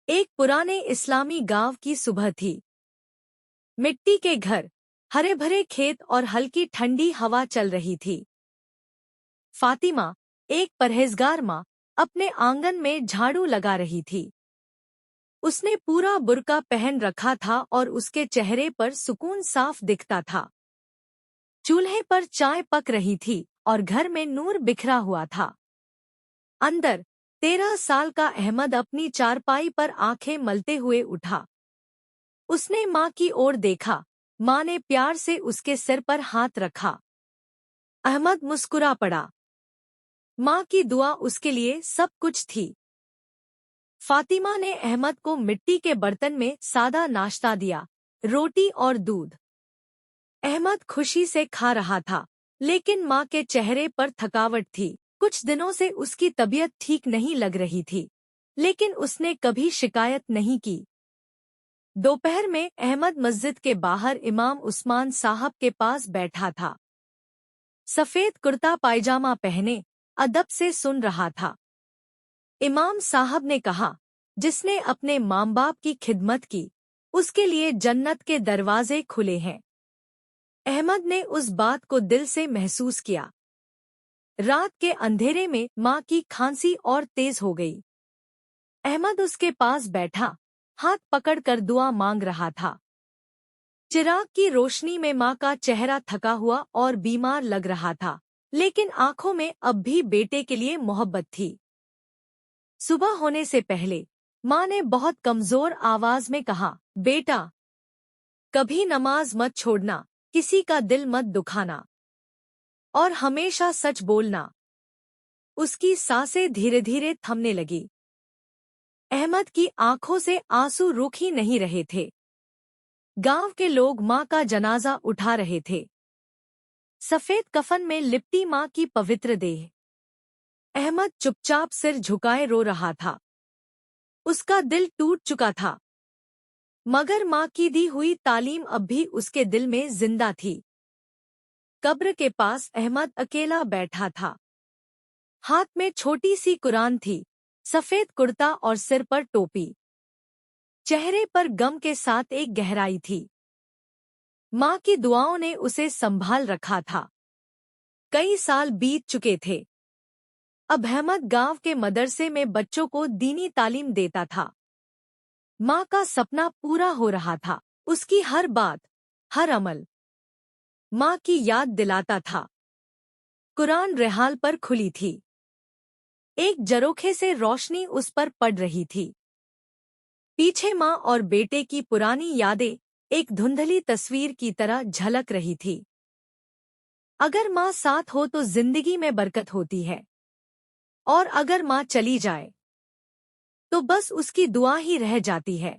एक पुराने इस्लामी गांव की सुबह थी। मिट्टी के घर, हरे भरे खेत और हल्की ठंडी हवा चल रही थी। फातिमा, एक परहेजगार माँ, अपने आंगन में झाड़ू लगा रही थी। उसने पूरा बुर्का पहन रखा था और उसके चेहरे पर सुकून साफ दिखता था। चूल्हे पर चाय पक रही थी और घर में नूर बिखरा हुआ था। अंदर 13 साल का अहमद अपनी चारपाई पर आंखें मलते हुए उठा। उसने माँ की ओर देखा। माँ ने प्यार से उसके सिर पर हाथ रखा। अहमद मुस्कुरा पड़ा। माँ की दुआ उसके लिए सब कुछ थी। फातिमा ने अहमद को मिट्टी के बर्तन में सादा नाश्ता दिया, रोटी और दूध। अहमद खुशी से खा रहा था, लेकिन माँ के चेहरे पर थकावट थी। कुछ दिनों से उसकी तबीयत ठीक नहीं लग रही थी, लेकिन उसने कभी शिकायत नहीं की। दोपहर में अहमद मस्जिद के बाहर इमाम उस्मान साहब के पास बैठा था। सफेद कुर्ता पायजामा पहने अदब से सुन रहा था। इमाम साहब ने कहा, जिसने अपने माँ बाप की खिदमत की, उसके लिए जन्नत के दरवाजे खुले हैं। अहमद ने उस बात को दिल से महसूस किया। रात के अंधेरे में माँ की खांसी और तेज हो गई। अहमद उसके पास बैठा, हाथ पकड़कर दुआ मांग रहा था। चिराग की रोशनी में माँ का चेहरा थका हुआ और बीमार लग रहा था, लेकिन आंखों में अब भी बेटे के लिए मोहब्बत थी। सुबह होने से पहले माँ ने बहुत कमजोर आवाज में कहा, बेटा, कभी नमाज मत छोड़ना, किसी का दिल मत दुखाना और हमेशा सच बोलना। उसकी सांसें धीरे धीरे थमने लगी। अहमद की आंखों से आंसू रुक ही नहीं रहे थे। गांव के लोग माँ का जनाजा उठा रहे थे। सफेद कफन में लिपटी माँ की पवित्र देह। अहमद चुपचाप सिर झुकाए रो रहा था। उसका दिल टूट चुका था, मगर माँ की दी हुई तालीम अब भी उसके दिल में जिंदा थी। कब्र के पास अहमद अकेला बैठा था। हाथ में छोटी सी कुरान थी, सफेद कुर्ता और सिर पर टोपी। चेहरे पर गम के साथ एक गहराई थी। माँ की दुआओं ने उसे संभाल रखा था। कई साल बीत चुके थे। अब अहमद गांव के मदरसे में बच्चों को दीनी तालीम देता था। माँ का सपना पूरा हो रहा था। उसकी हर बात, हर अमल माँ की याद दिलाता था। कुरान रेहाल पर खुली थी। एक झरोखे से रोशनी उस पर पड़ रही थी। पीछे माँ और बेटे की पुरानी यादें एक धुंधली तस्वीर की तरह झलक रही थी। अगर माँ साथ हो तो जिंदगी में बरकत होती है, और अगर माँ चली जाए तो बस उसकी दुआ ही रह जाती है।